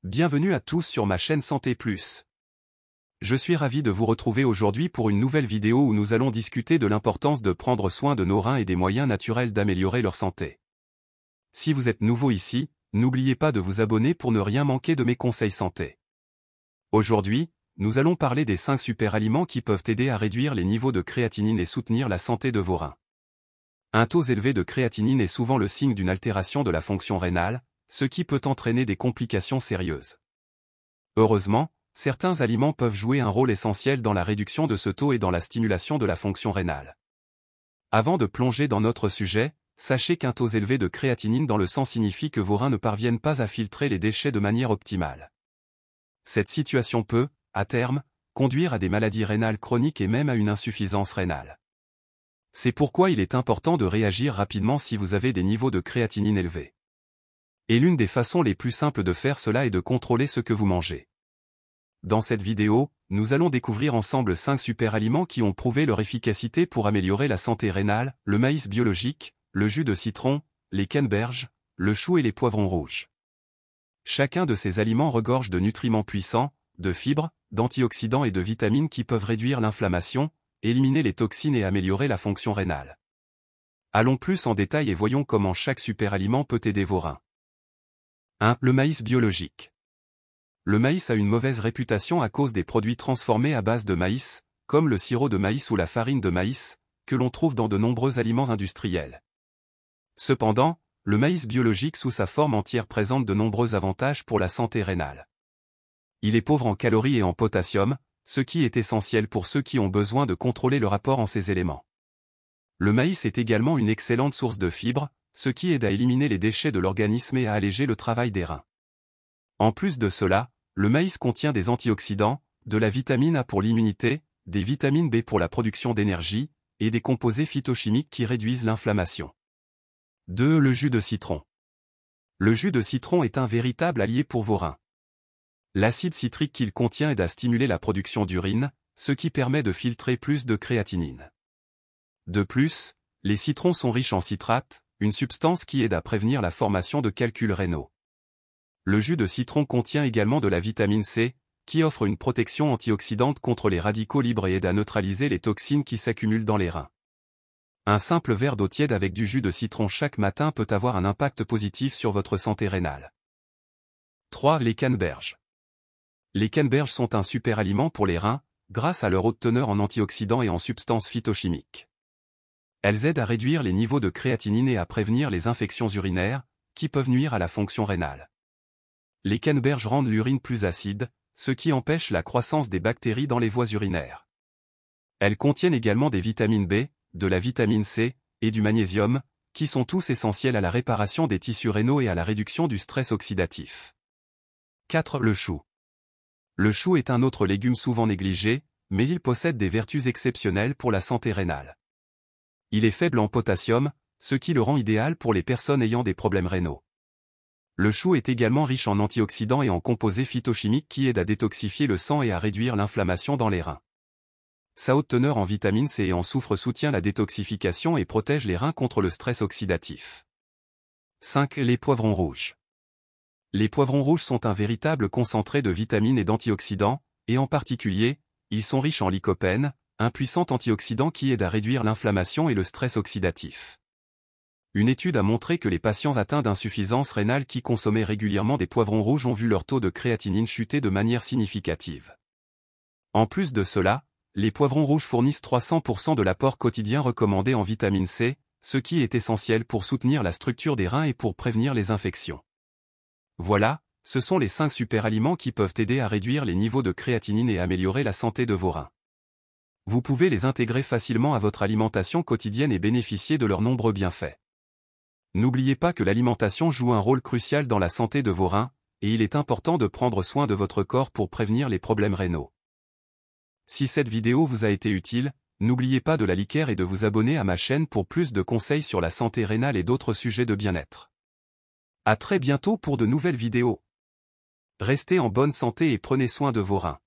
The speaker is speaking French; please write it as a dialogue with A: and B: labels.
A: Bienvenue à tous sur ma chaîne Santé Plus. Je suis ravi de vous retrouver aujourd'hui pour une nouvelle vidéo où nous allons discuter de l'importance de prendre soin de nos reins et des moyens naturels d'améliorer leur santé. Si vous êtes nouveau ici, n'oubliez pas de vous abonner pour ne rien manquer de mes conseils santé. Aujourd'hui, nous allons parler des 5 super aliments qui peuvent aider à réduire les niveaux de créatinine et soutenir la santé de vos reins. Un taux élevé de créatinine est souvent le signe d'une altération de la fonction rénale, ce qui peut entraîner des complications sérieuses. Heureusement, certains aliments peuvent jouer un rôle essentiel dans la réduction de ce taux et dans la stimulation de la fonction rénale. Avant de plonger dans notre sujet, sachez qu'un taux élevé de créatinine dans le sang signifie que vos reins ne parviennent pas à filtrer les déchets de manière optimale. Cette situation peut, à terme, conduire à des maladies rénales chroniques et même à une insuffisance rénale. C'est pourquoi il est important de réagir rapidement si vous avez des niveaux de créatinine élevés. Et l'une des façons les plus simples de faire cela est de contrôler ce que vous mangez. Dans cette vidéo, nous allons découvrir ensemble 5 super aliments qui ont prouvé leur efficacité pour améliorer la santé rénale: le maïs biologique, le jus de citron, les canneberges, le chou et les poivrons rouges. Chacun de ces aliments regorge de nutriments puissants, de fibres, d'antioxydants et de vitamines qui peuvent réduire l'inflammation, éliminer les toxines et améliorer la fonction rénale. Allons plus en détail et voyons comment chaque super aliment peut aider vos reins. 1. Le maïs biologique. Le maïs a une mauvaise réputation à cause des produits transformés à base de maïs, comme le sirop de maïs ou la farine de maïs, que l'on trouve dans de nombreux aliments industriels. Cependant, le maïs biologique sous sa forme entière présente de nombreux avantages pour la santé rénale. Il est pauvre en calories et en potassium, ce qui est essentiel pour ceux qui ont besoin de contrôler le rapport en ces éléments. Le maïs est également une excellente source de fibres, ce qui aide à éliminer les déchets de l'organisme et à alléger le travail des reins. En plus de cela, le maïs contient des antioxydants, de la vitamine A pour l'immunité, des vitamines B pour la production d'énergie, et des composés phytochimiques qui réduisent l'inflammation. 2. Le jus de citron. Le jus de citron est un véritable allié pour vos reins. L'acide citrique qu'il contient aide à stimuler la production d'urine, ce qui permet de filtrer plus de créatinine. De plus, les citrons sont riches en citrate, une substance qui aide à prévenir la formation de calculs rénaux. Le jus de citron contient également de la vitamine C, qui offre une protection antioxydante contre les radicaux libres et aide à neutraliser les toxines qui s'accumulent dans les reins. Un simple verre d'eau tiède avec du jus de citron chaque matin peut avoir un impact positif sur votre santé rénale. 3. Les canneberges. Les canneberges sont un super aliment pour les reins, grâce à leur haute teneur en antioxydants et en substances phytochimiques. Elles aident à réduire les niveaux de créatinine et à prévenir les infections urinaires, qui peuvent nuire à la fonction rénale. Les canneberges rendent l'urine plus acide, ce qui empêche la croissance des bactéries dans les voies urinaires. Elles contiennent également des vitamines B, de la vitamine C, et du magnésium, qui sont tous essentiels à la réparation des tissus rénaux et à la réduction du stress oxydatif. 4. Le chou. Le chou est un autre légume souvent négligé, mais il possède des vertus exceptionnelles pour la santé rénale. Il est faible en potassium, ce qui le rend idéal pour les personnes ayant des problèmes rénaux. Le chou est également riche en antioxydants et en composés phytochimiques qui aident à détoxifier le sang et à réduire l'inflammation dans les reins. Sa haute teneur en vitamine C et en soufre soutient la détoxification et protège les reins contre le stress oxydatif. 5. Les poivrons rouges. Les poivrons rouges sont un véritable concentré de vitamines et d'antioxydants, et en particulier, ils sont riches en lycopène, un puissant antioxydant qui aide à réduire l'inflammation et le stress oxydatif. Une étude a montré que les patients atteints d'insuffisance rénale qui consommaient régulièrement des poivrons rouges ont vu leur taux de créatinine chuter de manière significative. En plus de cela, les poivrons rouges fournissent 300% de l'apport quotidien recommandé en vitamine C, ce qui est essentiel pour soutenir la structure des reins et pour prévenir les infections. Voilà, ce sont les 5 super aliments qui peuvent aider à réduire les niveaux de créatinine et améliorer la santé de vos reins. Vous pouvez les intégrer facilement à votre alimentation quotidienne et bénéficier de leurs nombreux bienfaits. N'oubliez pas que l'alimentation joue un rôle crucial dans la santé de vos reins, et il est important de prendre soin de votre corps pour prévenir les problèmes rénaux. Si cette vidéo vous a été utile, n'oubliez pas de la liker et de vous abonner à ma chaîne pour plus de conseils sur la santé rénale et d'autres sujets de bien-être. À très bientôt pour de nouvelles vidéos. Restez en bonne santé et prenez soin de vos reins.